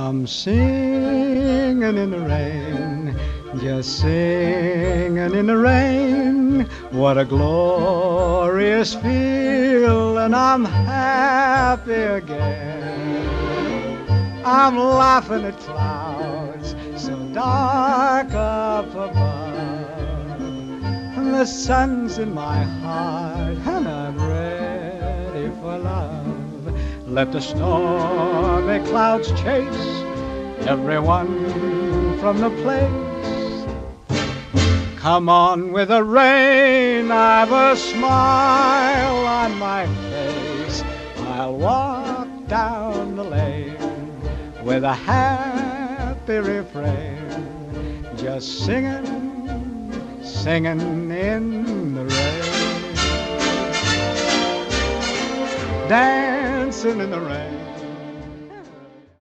I'm singing in the rain, just singing in the rain. What a glorious feeling, I'm happy again. I'm laughing at clouds so dark up above. The sun's in my heart and I'm ready for love. Let the stormy clouds chase everyone from the place. Come on with the rain, I've a smile on my face. I'll walk down the lane with a happy refrain, just singing, singing in the rain, dancing in the rain.